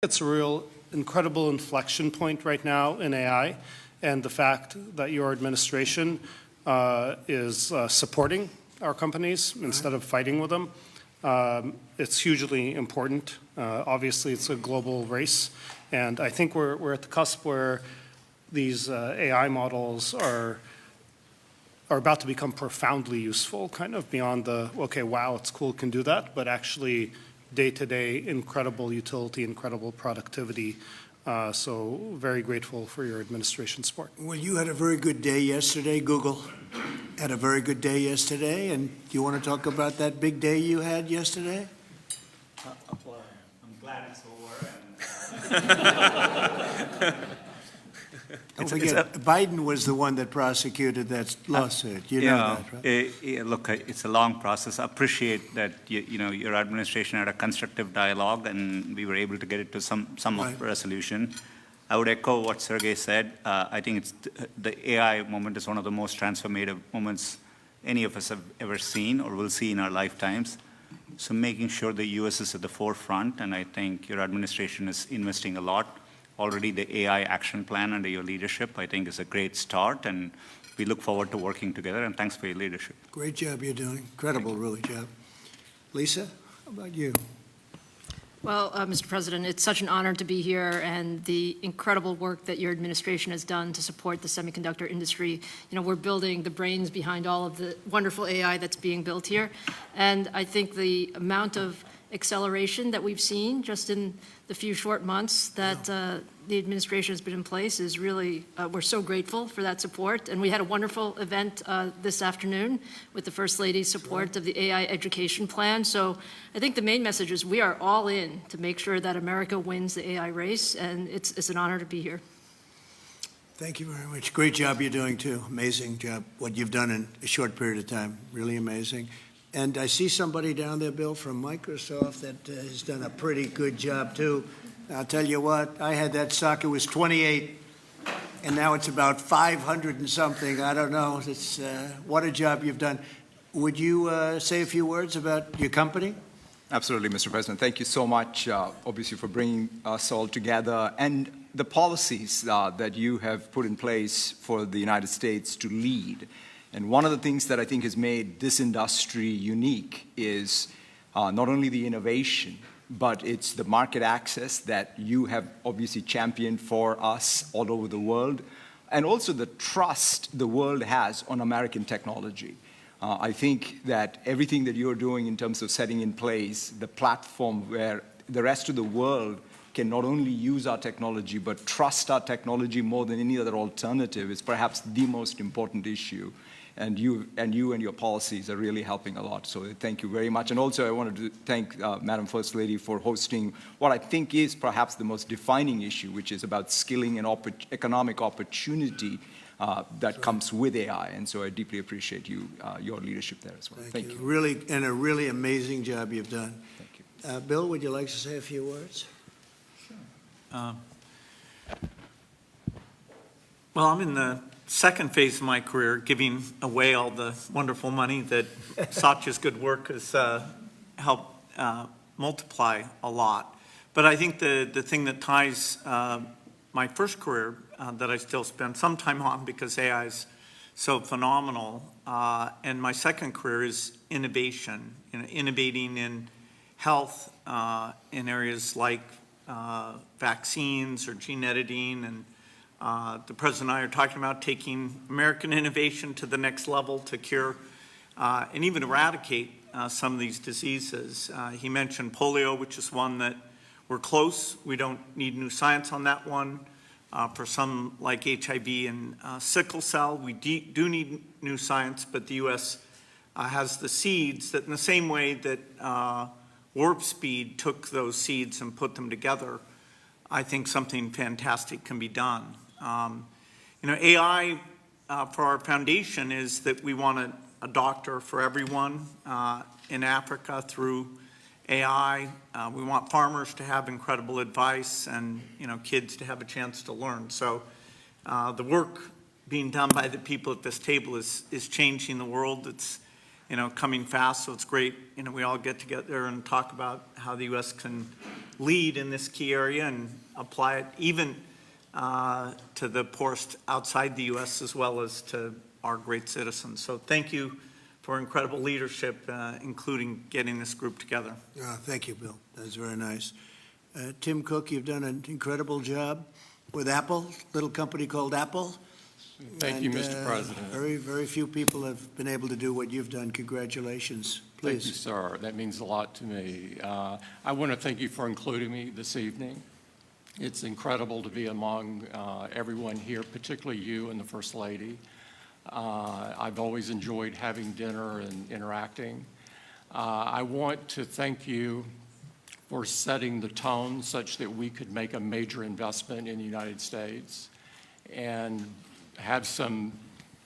It's a real incredible inflection point right now in AI, and the fact that your administration is supporting our companies instead of fighting with them. It's hugely important. Obviously, it's a global race, and I think we're at the cusp where these AI models are about to become profoundly useful, kind of beyond the, okay, wow, it's cool, can do that, but actually day-to-day incredible utility, incredible productivity. So very grateful for your administration support. Well, you had a very good day yesterday. Google had a very good day yesterday. And do you want to talk about that big day you had yesterday? Well, I'm glad it's over. Don't forget, Biden was the one that prosecuted that lawsuit. You know that, right? Look, it's a long process. I appreciate that your administration had a constructive dialogue, and we were able to get it to some of resolution. I would echo what Sergey said. I think the AI moment is one of the most transformative moments any of us have ever seen or will see in our lifetimes. So making sure the U.S. is at the forefront, and I think your administration is investing a lot. Already the AI action plan under your leadership, I think, is a great start, and we look forward to working together, and thanks for your leadership. Great job you're doing. Incredible, really, job. Lisa, how about you? Well, Mr. President, it's such an honor to be here, and the incredible work that your administration has done to support the semiconductor industry. We're building the brains behind all of the wonderful AI that's being built here, and I think the amount of acceleration that we've seen just in the few short months that the administration has been in place is really, we're so grateful for that support. And we had a wonderful event this afternoon with the First Lady's support of the AI education plan. So I think the main message is we are all in to make sure that America wins the AI race, and it's an honor to be here. Thank you very much. Great job you're doing, too. Amazing job, what you've done in a short period of time. Really amazing. And I see somebody down there, Bill, from Microsoft that has done a pretty good job, too. I'll tell you what, I had that stock, it was 28, and now it's about 500 and something. I don't know. It's what a job you've done. Would you say a few words about your company? Absolutely, Mr. President. Thank you so much, obviously, for bringing us all together and the policies that you have put in place for the United States to lead. And one of the things that I think has made this industry unique is not only the innovation, but it's the market access that you have obviously championed for us all over the world, and also the trust the world has on American technology. I think that everything that you're doing in terms of setting in place the platform where the rest of the world can not only use our technology, but trust our technology more than any other alternative is perhaps the most important issue. And you and your policies are really helping a lot. So thank you very much. And also I wanted to thank Madam First Lady for hosting what I think is perhaps the most defining issue, which is about skilling and economic opportunity that comes with AI. And so I deeply appreciate your leadership there as well. Thank you. Really, and a really amazing job you've done. Thank you. Bill, would you like to say a few words? Sure. Well, I'm in the second phase of my career, giving away all the wonderful money that Satya's good work has helped multiply a lot. But I think the thing that ties my first career that I still spend some time on because AI is so phenomenal, and my second career is innovation, innovating in health in areas like vaccines or gene editing, and the President and I are talking about taking American innovation to the next level to cure and even eradicate some of these diseases. He mentioned polio, which is one that we're close. We don't need new science on that one. For some like HIV and sickle cell, we do need new science, but the U.S. Has the seeds that in the same way that Warp Speed took those seeds and put them together, I think something fantastic can be done. AI for our foundation is that we want a doctor for everyone in Africa through AI. We want farmers to have incredible advice and kids to have a chance to learn. So the work being done by the people at this table is changing the world. It's coming fast, so it's great, we all get together and talk about how the U.S. can lead in this key area and apply it even to the poorest outside the U.S. as well as to our great citizens. So thank you for incredible leadership, including getting this group together. Thank you, Bill. That's very nice. Tim Cook, you've done an incredible job with Apple, little company called Apple. Thank you, Mr. President. Very, very few people have been able to do what you've done. Congratulations. Please. Thank you, sir. That means a lot to me. I want to thank you for including me this evening. It's incredible to be among everyone here, particularly you and the First Lady. I've always enjoyed having dinner and interacting. I want to thank you for setting the tone such that we could make a major investment in the United States and have some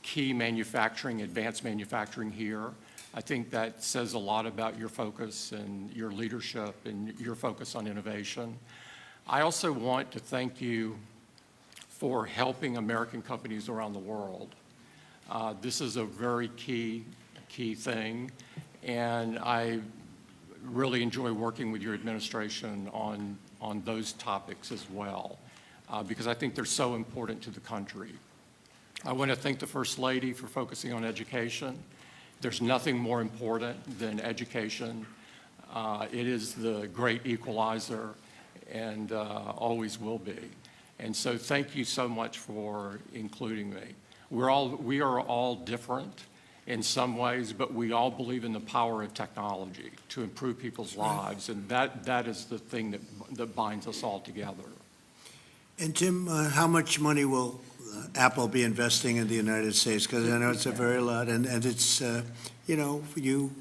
key manufacturing, advanced manufacturing here. I think that says a lot about your focus and your leadership and your focus on innovation. I also want to thank you for helping American companies around the world. This is a very key thing, and I really enjoy working with your administration on those topics as well, because I think they're so important to the country. I want to thank the First Lady for focusing on education. There's nothing more important than education. It is the great equalizer and always will be. And so thank you so much for including me. We are all different in some ways, but we all believe in the power of technology to improve people's lives, and that is the thing that binds us all together. And Tim, how much money will Apple be investing in the United States? Because I know it's a very lot, and it's, you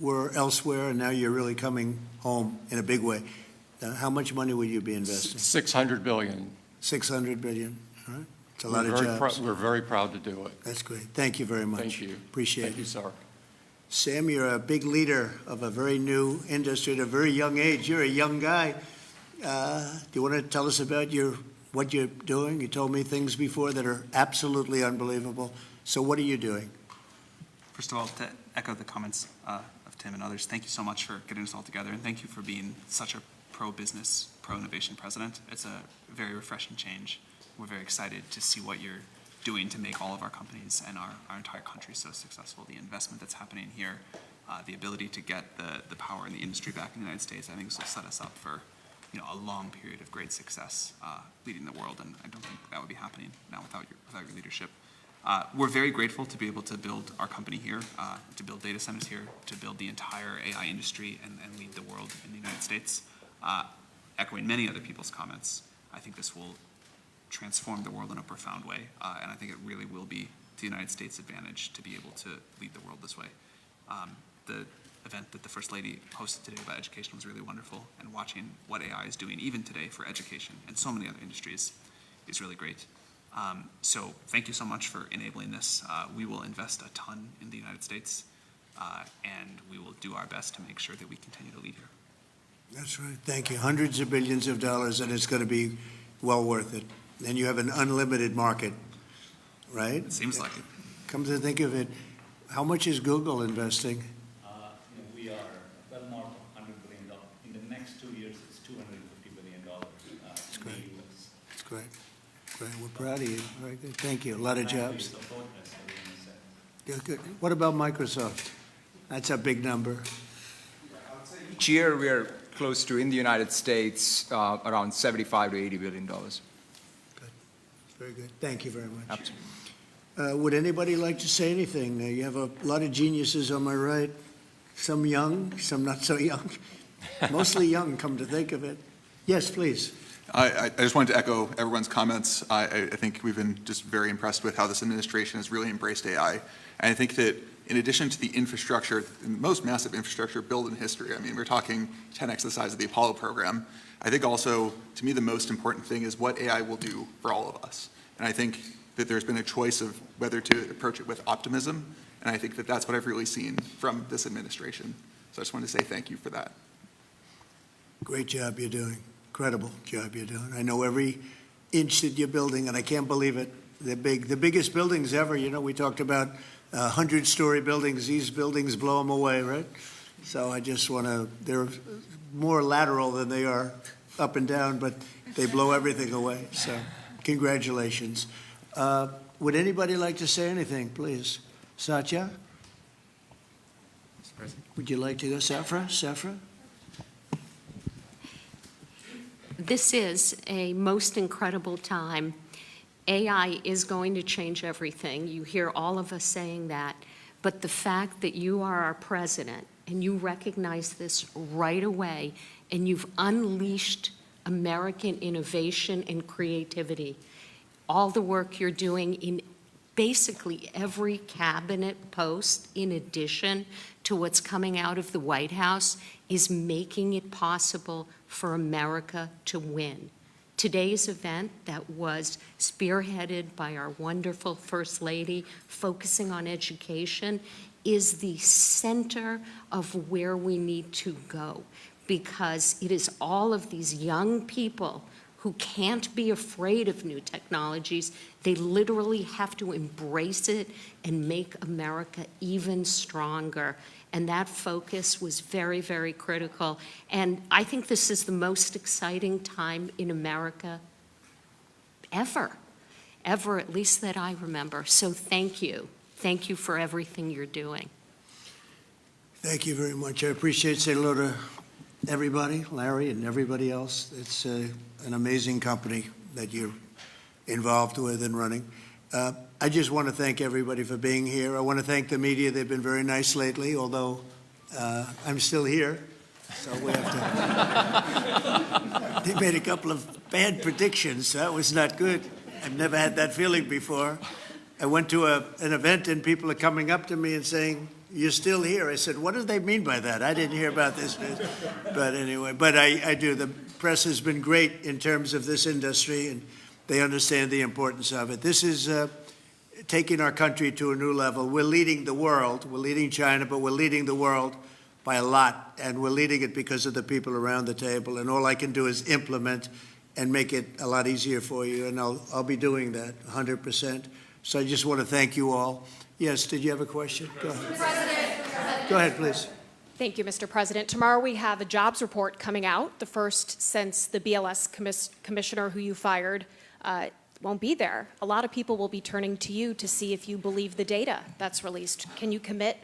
were elsewhere, and now you're really coming home in a big way. How much money will you be investing? $600 billion. $600 billion, all right. It's a lot of jobs. We're very proud to do it. That's great. Thank you very much. Thank you. Appreciate it. Thank you, sir. Sam, you're a big leader of a very new industry at a very young age. You're a young guy. Do you want to tell us about what you're doing? You told me things before that are absolutely unbelievable. So what are you doing? First of all, to echo the comments of Tim and others, thank you so much for getting us all together, and thank you for being such a pro-business, pro-innovation president. It's a very refreshing change. We're very excited to see what you're doing to make all of our companies and our entire country so successful. The investment that's happening here, the ability to get the power in the industry back in the United States, I think this will set us up for a long period of great success leading the world, and I don't think that would be happening now without your leadership. We're very grateful to be able to build our company here, to build data centers here, to build the entire AI industry and lead the world in the United States. Echoing many other people's comments, I think this will transform the world in a profound way, and I think it really will be to the United States' advantage to be able to lead the world this way. The event that the First Lady hosted today about education was really wonderful, and watching what AI is doing even today for education and so many other industries is really great. So thank you so much for enabling this. We will invest a ton in the United States, and we will do our best to make sure that we continue to lead here. That's right. Thank you. Hundreds of billions of dollars, and it's going to be well worth it. And you have an unlimited market, right? It seems like it. Come to think of it, how much is Google investing? We are well north of $100 billion. In the next 2 years, it's $250 billion. That's great. That's great. Great. We're proud of you. Very good. Thank you. A lot of jobs. Good, good. What about Microsoft? That's a big number. Each year, we're close to, in the United States, around $75 to $80 billion. Good. Very good. Thank you very much. Absolutely. Would anybody like to say anything? You have a lot of geniuses on my right, some young, some not so young. Mostly young, come to think of it. Yes, please. I just wanted to echo everyone's comments. I think we've been just very impressed with how this administration has really embraced AI. And I think that in addition to the infrastructure, the most massive infrastructure built in history, I mean, we're talking 10x the size of the Apollo program. I think also, to me, the most important thing is what AI will do for all of us. And I think that there's been a choice of whether to approach it with optimism, and I think that that's what I've really seen from this administration. So I just wanted to say thank you for that. Great job you're doing. Incredible job you're doing. I know every inch that you're building, and I can't believe it. They're big. The biggest buildings ever. We talked about 100-story buildings, these buildings blow them away, right? So I just want to, they're more lateral than they are up and down, but they blow everything away. So congratulations. Would anybody like to say anything, please? Satya? Would you like to go? Safra? This is a most incredible time. AI is going to change everything. You hear all of us saying that. But the fact that you are our president and you recognize this right away and you've unleashed American innovation and creativity, all the work you're doing in basically every cabinet post, in addition to what's coming out of the White House, is making it possible for America to win. Today's event that was spearheaded by our wonderful First Lady, focusing on education, is the center of where we need to go, because it is all of these young people who can't be afraid of new technologies. They literally have to embrace it and make America even stronger. And that focus was very, very critical. And I think this is the most exciting time in America ever, at least that I remember. So thank you. Thank you for everything you're doing. Thank you very much. I appreciate saying hello to everybody, Larry and everybody else. It's an amazing company that you're involved with and running. I just want to thank everybody for being here. I want to thank the media. They've been very nice lately, although I'm still here. So we have to. They made a couple of bad predictions. That was not good. I've never had that feeling before. I went to an event and people are coming up to me and saying, "You're still here." I said, "What do they mean by that? I didn't hear about this." But anyway, I do. The press has been great in terms of this industry, and they understand the importance of it. This is taking our country to a new level. We're leading the world. We're leading China, but we're leading the world by a lot, and we're leading it because of the people around the table. And all I can do is implement and make it a lot easier for you, and I'll be doing that 100%. So I just want to thank you all. Yes, did you have a question? Go ahead. President. Go ahead, please. Thank you, Mr. President. Tomorrow we have a jobs report coming out, the first since the BLS commissioner who you fired won't be there. A lot of people will be turning to you to see if you believe the data that's released. Can you commit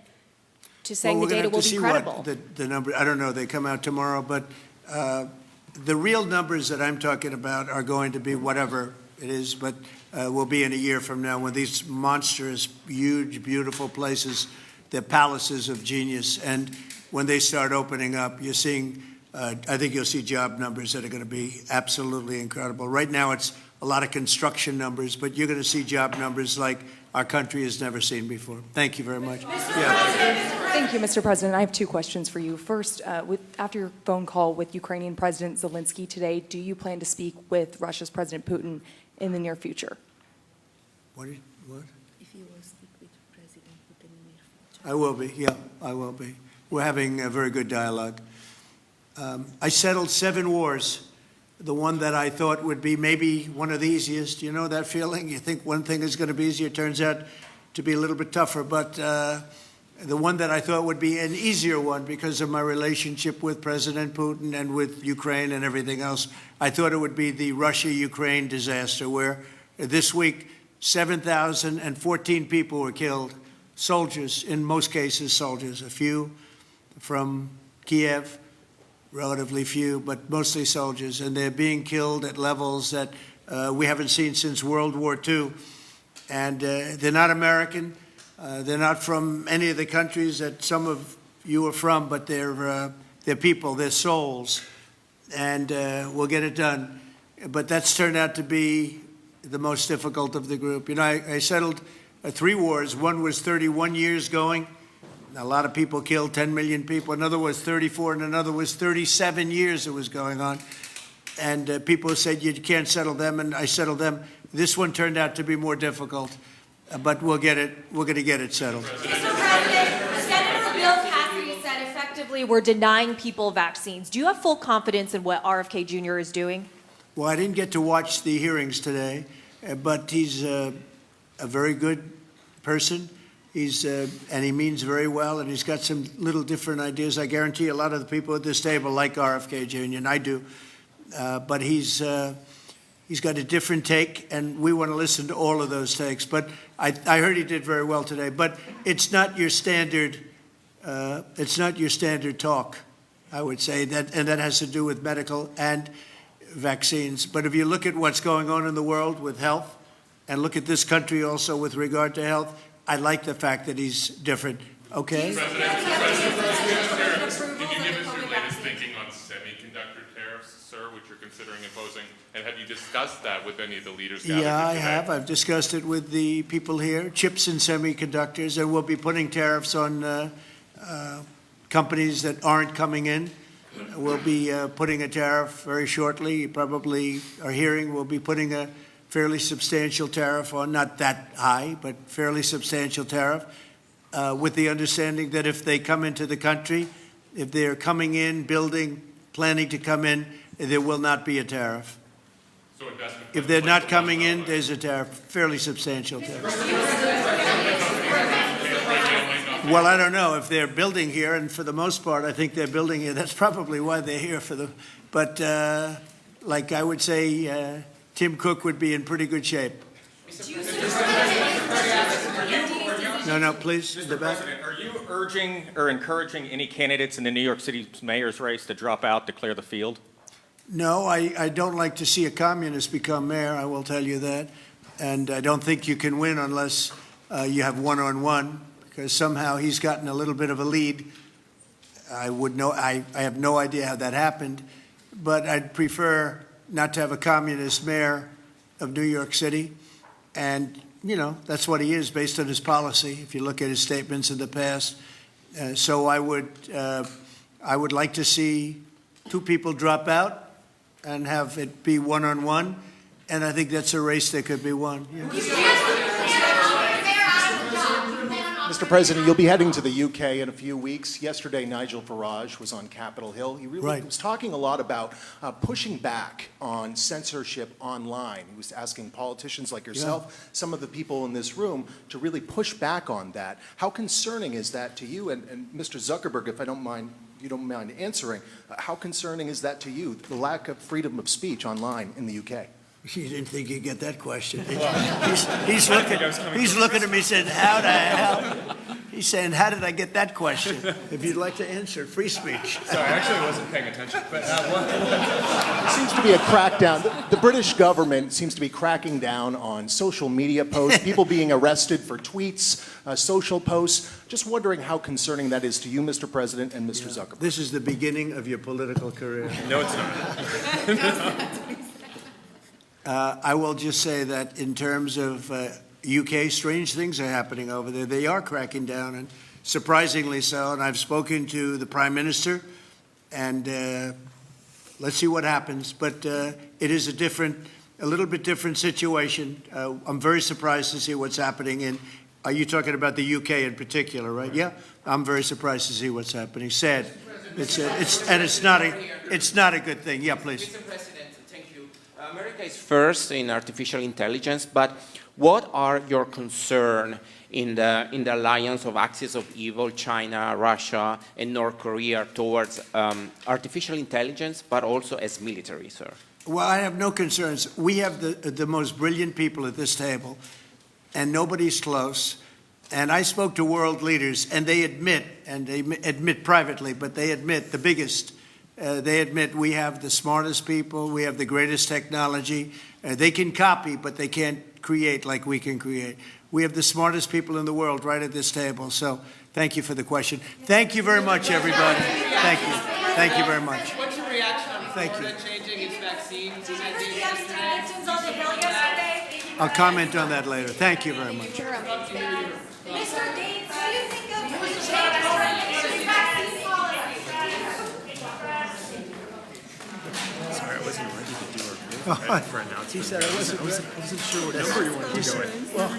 to saying the data will be credible? The number, I don't know, they come out tomorrow, but the real numbers that I'm talking about are going to be whatever it is, but will be in a year from now when these monstrous, huge, beautiful places, they're palaces of genius, and when they start opening up, you're seeing, I think you'll see job numbers that are going to be absolutely incredible. Right now it's a lot of construction numbers, but you're going to see job numbers like our country has never seen before. Thank you very much. Thank you, Mr. President. I have two questions for you. First, after your phone call with Ukrainian President Zelensky today, do you plan to speak with Russia's President Putin in the near future? What? If you will speak with President Putin in the near future. I will be, yeah, I will be. We're having a very good dialogue. I settled 7 wars. The one that I thought would be maybe one of the easiest. You know that feeling? You think one thing is going to be easier, it turns out to be a little bit tougher. But the one that I thought would be an easier one because of my relationship with President Putin and with Ukraine and everything else, I thought it would be the Russia-Ukraine disaster, where this week 7,014 people were killed, soldiers, in most cases soldiers, a few from Kiev, relatively few, but mostly soldiers, and they're being killed at levels that we haven't seen since World War II. And they're not American. They're not from any of the countries that some of you are from, but they're people, they're souls, and we'll get it done. But that's turned out to be the most difficult of the group. You know, I settled 3 wars. One was 31 years going. A lot of people killed, 10 million people. Another was 34, and another was 37 years it was going on. And people said, you can't settle them, and I settled them. This one turned out to be more difficult, but we'll get it. We're going to get it settled. Mr. President, Senator Bill Cassidy said effectively we're denying people vaccines. Do you have full confidence in what RFK Jr. is doing? Well, I didn't get to watch the hearings today, but he's a very good person. And he means very well, and he's got some little different ideas. I guarantee a lot of the people at this table like RFK Jr., and I do. But he's got a different take, and we want to listen to all of those takes. But I heard he did very well today. But it's not your standard talk, I would say, and that has to do with medical and vaccines. But if you look at what's going on in the world with health, and look at this country also with regard to health, I like the fact that he's different. Okay? President, can you give us your latest thinking on semiconductor tariffs, sir, which you're considering imposing? And have you discussed that with any of the leaders gathered Yeah, I today? have. I've discussed it with the people here, chips and semiconductors, and we'll be putting tariffs on companies that aren't coming in. We'll be putting a tariff very shortly. You probably are hearing we'll be putting a fairly substantial tariff on, not that high, but fairly substantial tariff, with the understanding that if they come into the country, if they're coming in, building, planning to come in, there will not be a tariff. So investment If they're not coming in, there's a tariff, fairly substantial tariff. Well, I don't know if they're building here, and for the most part, I think they're building here. That's probably why they're here for the. But like I would say, Tim Cook would be in pretty good shape. No, please. Mr. President, are you urging or encouraging any candidates in the New York City mayor's race to drop out to clear the field? No, I don't like to see a communist become mayor, I will tell you that. And I don't think you can win unless you have one-on-one, because somehow he's gotten a little bit of a lead. I have no idea how that happened, but I'd prefer not to have a communist mayor of New York City. And, you know, that's what he is based on his policy, if you look at his statements in the past. So I would like to see two people drop out and have it be one-on-one, and I think that's a race that could be won. Yeah. Mr. President, you'll be heading to the UK in a few weeks. Yesterday, Nigel Farage was on Capitol Hill. He really was talking a lot about pushing back on censorship online. He was asking politicians like yourself, some of the people in this room, to really push back on that. How concerning is that to you? And Mr. Zuckerberg, if you don't mind answering, how concerning is that to you, the lack of freedom of speech online in the UK? You didn't think you'd get that question. He's looking at me saying, how the hell? He's saying, how did I get that question? If you'd like to answer, free speech. Sorry, I actually wasn't paying attention. But There seems to be a crackdown. The British government seems to be cracking down on social media posts, people being arrested for tweets, social posts. Just wondering how concerning that is to you, Mr. President, and Mr. Zuckerberg. This is the beginning of your political career. No, it's not. I will just say that in terms of UK, strange things are happening over there. They are cracking down, and surprisingly so. And I've spoken to the Prime Minister, and let's see what happens. But it is a little bit different situation. I'm very surprised to see what's happening are you talking about the UK in particular, right? Yeah, I'm very surprised to see what's happening. Sad. It's not a good thing. Yeah, please. Mr. President, thank you. America is first in artificial intelligence, but what are your concerns in the alliance of axis of evil, China, Russia, and North Korea towards artificial intelligence, but also as military, sir? Well, I have no concerns. We have the most brilliant people at this table, and nobody's close. And I spoke to world leaders, and they admit privately, but they admit the biggest. They admit we have the smartest people, we have the greatest technology. They can copy, but they can't create like we can create. We have the smartest people in the world right at this table. So thank you for the question. Thank you very much, everybody. Thank you. Thank you very much. What's your reaction on Florida changing its vaccine? I'll comment on that later. Thank you very much. Mr. Gates, what do you think of vaccine Sorry, I wasn't ready to do a for announcement. He said I wasn't sure what number you wanted to go with. Well,